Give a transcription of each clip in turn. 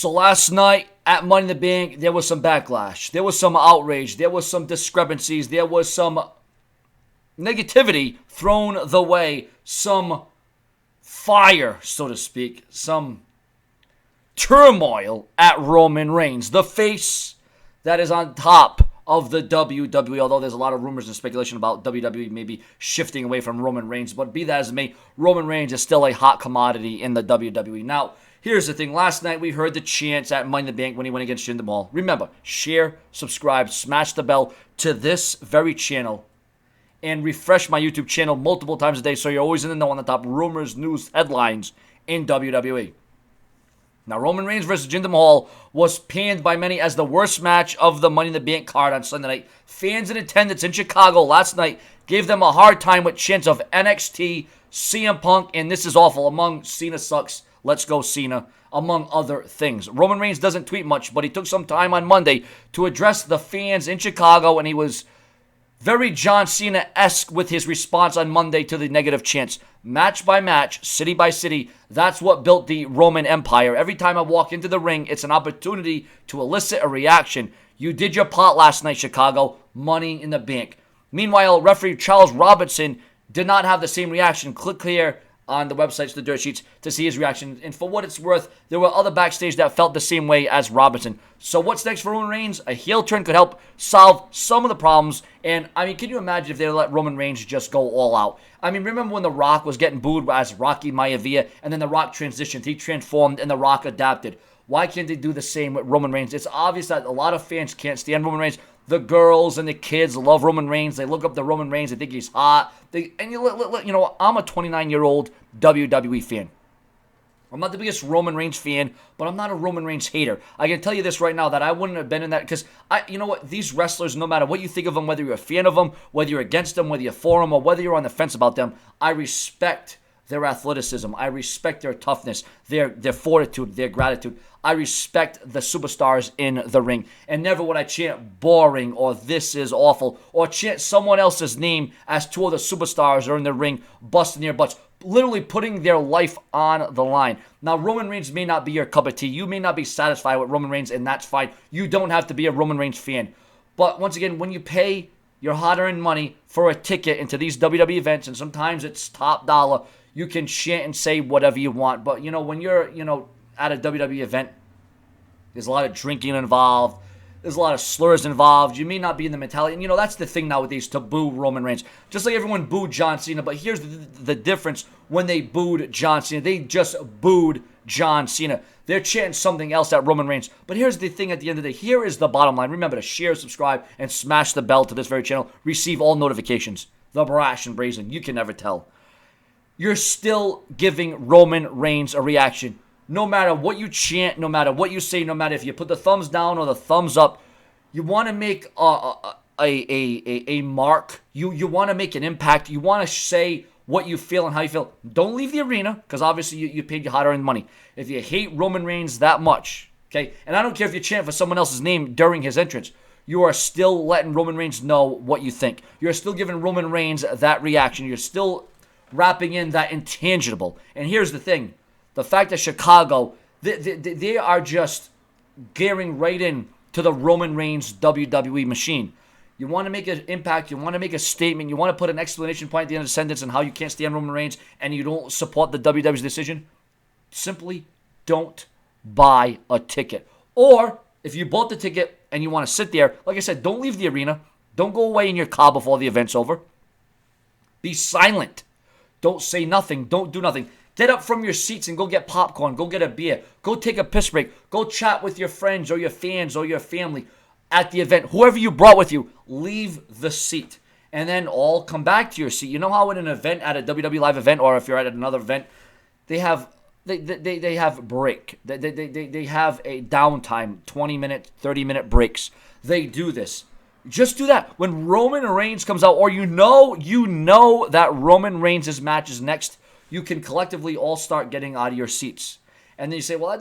So last night at Money in the Bank, there was some backlash. There was some outrage. There was some discrepancies. There was some negativity thrown the way. Some fire, so to speak. Some turmoil at Roman Reigns. The face that is on top of the WWE, although there's a lot of rumors and speculation about WWE maybe shifting away from Roman Reigns. But be that as it may, Roman Reigns is still a hot commodity in the WWE. Now, here's the thing. Last night, we heard the chants at Money in the Bank when he went against Jinder Mahal. Remember, share, subscribe, smash the bell to this very channel, and refresh my YouTube channel multiple times a day so you're always in the know on the top rumors, news, headlines in WWE. Now, Roman Reigns versus Jinder Mahal was panned by many as the worst match of the Money in the Bank card on Sunday night. Fans in attendance in Chicago last night gave them a hard time with chants of NXT, CM Punk, and this is awful, among Cena sucks, let's go Cena, among other things. Roman Reigns doesn't tweet much, but he took some time on Monday to address the fans in Chicago, and he was very John Cena-esque with his response on Monday to the negative chants. Match by match, city by city, that's what built the Roman Empire. Every time I walk into the ring, it's an opportunity to elicit a reaction. You did your part last night, Chicago. Money in the Bank. Meanwhile, referee Charles Robinson did not have the same reaction. Click here on the websites, the dirt sheets, to see his reaction. And for what it's worth, there were other backstage that felt the same way as Robinson. So what's next for Roman Reigns? A heel turn could help solve some of the problems. And, I mean, can you imagine if they let Roman Reigns just go all out? I mean, remember when The Rock was getting booed as Rocky Maivia, and then The Rock transitioned, he transformed, and The Rock adapted. Why can't they do the same with Roman Reigns? It's obvious that a lot of fans can't stand Roman Reigns. The girls and the kids love Roman Reigns. They look up to Roman Reigns. They think he's hot. I'm a 29-year-old WWE fan. I'm not the biggest Roman Reigns fan, but I'm not a Roman Reigns hater. I can tell you this right now, that I wouldn't have been in that, because, you know what, these wrestlers, no matter what you think of them, whether you're a fan of them, whether you're against them, whether you're for them, or whether you're on the fence about them, I respect their athleticism. I respect their toughness, their fortitude, their gratitude. I respect the superstars in the ring. And never would I chant boring or this is awful or chant someone else's name as two of the superstars are in the ring busting their butts, literally putting their life on the line. Now, Roman Reigns may not be your cup of tea. You may not be satisfied with Roman Reigns, and that's fine. You don't have to be a Roman Reigns fan. But once again, when you pay your hard-earned money for a ticket into these WWE events, and sometimes it's top dollar, you can chant and say whatever you want. But, when you're, at a WWE event, there's a lot of drinking involved. There's a lot of slurs involved. You may not be in the mentality. And, that's the thing nowadays, to boo Roman Reigns. Just like everyone booed John Cena. But here's the difference when they booed John Cena. They just booed John Cena. They're chanting something else at Roman Reigns. But here's the thing at the end of the day. Here is the bottom line. Remember to share, subscribe, and smash the bell to this very channel. Receive all notifications. The brash and brazen. You can never tell. You're still giving Roman Reigns a reaction. No matter what you chant, no matter what you say, no matter if you put the thumbs down or the thumbs up, you want to make a mark. You want to make an impact. You want to say what you feel and how you feel. Don't leave the arena, because obviously you paid your hard-earned money. If you hate Roman Reigns that much, okay, and I don't care if you chant for someone else's name during his entrance, you are still letting Roman Reigns know what you think. You're still giving Roman Reigns that reaction. You're still wrapping in that intangible. And here's the thing. The fact that Chicago, they are just gearing right in to the Roman Reigns WWE machine. You want to make an impact. You want to make a statement. You want to put an exclamation point at the end of the sentence on how you can't stand Roman Reigns and you don't support the WWE's decision. Simply don't buy a ticket. Or if you bought the ticket and you want to sit there, like I said, don't leave the arena. Don't go away in your car before the event's over. Be silent. Don't say nothing. Don't do nothing. Get up from your seats and go get popcorn. Go get a beer. Go take a piss break. Go chat with your friends or your fans or your family at the event. Whoever you brought with you, leave the seat. And then all come back to your seat. You know how at an event, at a WWE Live event, or if you're at another event, they have break. They have a downtime, 20-minute, 30-minute breaks. They do this. Just do that. When Roman Reigns comes out, or you know that Roman Reigns' match is next, you can collectively all start getting out of your seats. And then you say, well,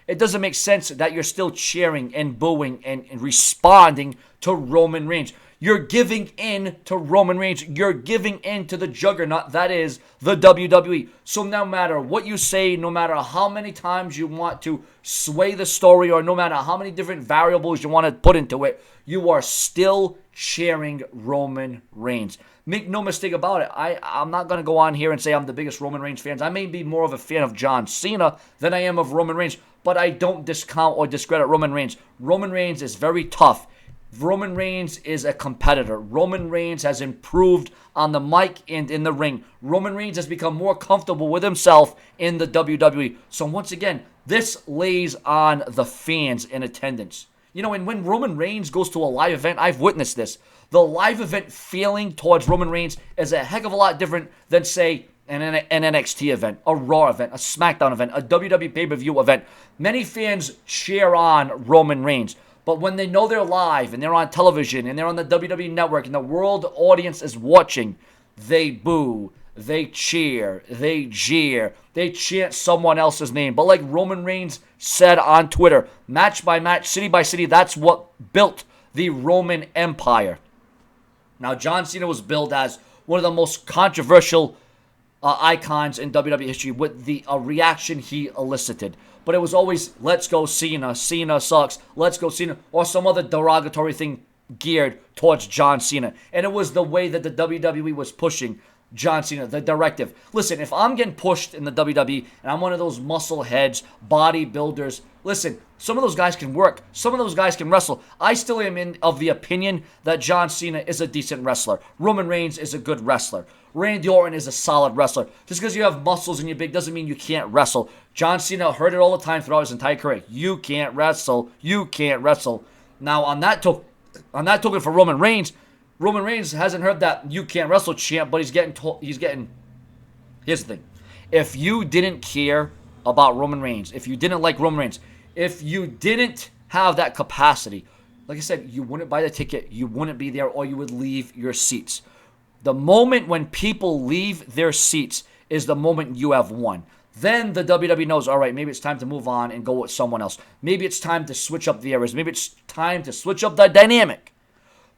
it doesn't make sense that you're still cheering and booing and responding to Roman Reigns. You're giving in to Roman Reigns. You're giving in to the juggernaut that is the WWE. So no matter what you say, no matter how many times you want to sway the story, or no matter how many different variables you want to put into it, you are still cheering Roman Reigns. Make no mistake about it. I'm not going to go on here and say I'm the biggest Roman Reigns fan. I may be more of a fan of John Cena than I am of Roman Reigns, but I don't discount or discredit Roman Reigns. Roman Reigns is very tough. Roman Reigns is a competitor. Roman Reigns has improved on the mic and in the ring. Roman Reigns has become more comfortable with himself in the WWE. So once again, this lays on the fans in attendance. And when Roman Reigns goes to a live event, I've witnessed this. The live event feeling towards Roman Reigns is a heck of a lot different than, say, an NXT event, a Raw event, a SmackDown event, a WWE pay-per-view event. Many fans cheer on Roman Reigns. But when they know they're live and they're on television and they're on the WWE Network and the world audience is watching, they boo, they cheer, they jeer, they chant someone else's name. But like Roman Reigns said on Twitter, match by match, city by city, that's what built the Roman Empire. Now, John Cena was billed as one of the most controversial icons in WWE history with the reaction he elicited. But it was always, let's go Cena, Cena sucks, let's go Cena, or some other derogatory thing geared towards John Cena. And it was the way that the WWE was pushing John Cena, the directive. Listen, if I'm getting pushed in the WWE and I'm one of those muscle heads, bodybuilders, listen, some of those guys can work. Some of those guys can wrestle. I still am of the opinion that John Cena is a decent wrestler. Roman Reigns is a good wrestler. Randy Orton is a solid wrestler. Just because you have muscles and you're big doesn't mean you can't wrestle. John Cena heard it all the time throughout his entire career. You can't wrestle. You can't wrestle. Now, on that token for Roman Reigns hasn't heard that you can't wrestle chant, but he's getting. Here's the thing. If you didn't care about Roman Reigns, if you didn't like Roman Reigns, if you didn't have that capacity, like I said, you wouldn't buy the ticket, you wouldn't be there, or you would leave your seats. The moment when people leave their seats is the moment you have won. Then the WWE knows, all right, maybe it's time to move on and go with someone else. Maybe it's time to switch up the eras. Maybe it's time to switch up the dynamic.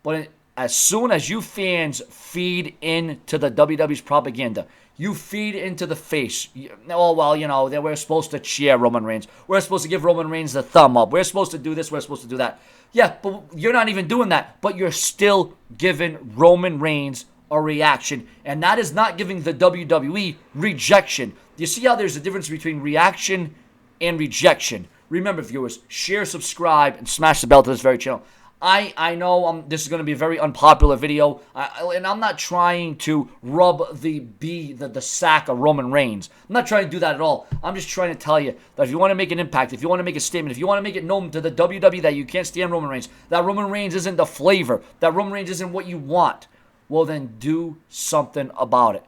But as soon as you fans feed into the WWE's propaganda, you feed into the face. Oh, well, we're supposed to cheer Roman Reigns. We're supposed to give Roman Reigns the thumb up. We're supposed to do this. We're supposed to do that. Yeah, but you're not even doing that. But you're still giving Roman Reigns a reaction. And that is not giving the WWE rejection. You see how there's a difference between reaction and rejection. Remember, viewers, share, subscribe, and smash the bell to this very channel. I know this is going to be a very unpopular video, and I'm not trying to rub the sack of Roman Reigns. I'm not trying to do that at all. I'm just trying to tell you that if you want to make an impact, if you want to make a statement, if you want to make it known to the WWE that you can't stand Roman Reigns, that Roman Reigns isn't the flavor, that Roman Reigns isn't what you want, well then do something about it.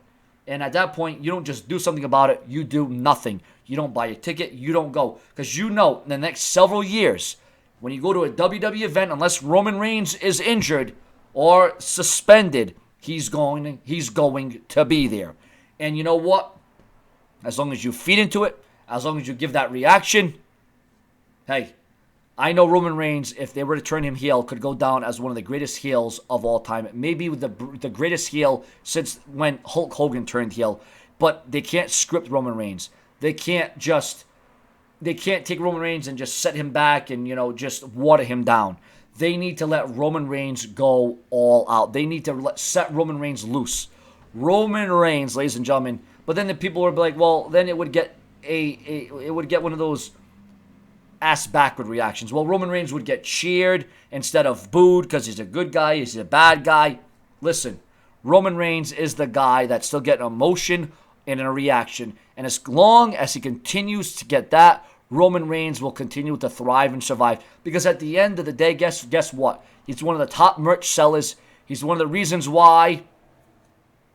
And at that point, you don't just do something about it, you do nothing. You don't buy a ticket, you don't go. Because you know in the next several years, when you go to a WWE event, unless Roman Reigns is injured or suspended, he's going to be there. And you know what? As long as you feed into it, as long as you give that reaction, hey, I know Roman Reigns, if they were to turn him heel, could go down as one of the greatest heels of all time. Maybe the greatest heel since when Hulk Hogan turned heel. But they can't script Roman Reigns. They can't take Roman Reigns and just set him back and, just water him down. They need to let Roman Reigns go all out. They need to set Roman Reigns loose. Roman Reigns, ladies and gentlemen. But then the people would be like, well, then it would get one of those ass backward reactions. Well, Roman Reigns would get cheered instead of booed because he's a good guy, he's a bad guy. Listen, Roman Reigns is the guy that's still getting emotion and a reaction. And as long as he continues to get that, Roman Reigns will continue to thrive and survive. Because at the end of the day, guess what? He's one of the top merch sellers. He's one of the reasons why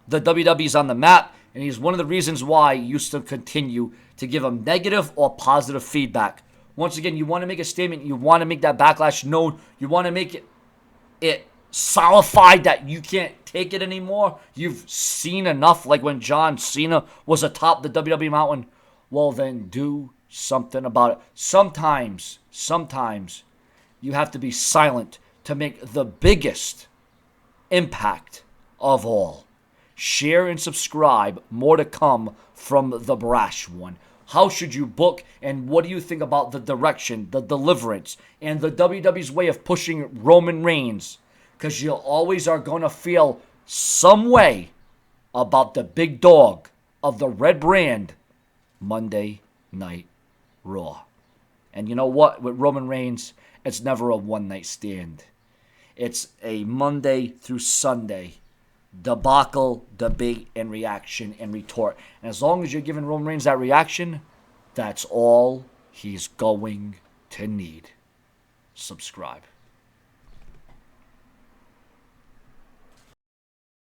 the WWE's on the map. And he's one of the reasons why you used to continue to give him negative or positive feedback. Once again, you want to make a statement. You want to make that backlash known. You want to make it solidified that you can't take it anymore. You've seen enough, like when John Cena was atop the WWE mountain. Well, then do something about it. Sometimes you have to be silent to make the biggest impact of all. Share and subscribe. More to come from the brash one. How should you book, and what do you think about the direction, the deliverance, and the WWE's way of pushing Roman Reigns? Because you always are going to feel some way about the big dog of the red brand, Monday Night Raw. And you know what? With Roman Reigns, it's never a one-night stand. It's a Monday through Sunday debacle, debate, and reaction and retort. And as long as you're giving Roman Reigns that reaction, that's all he's going to need. Subscribe.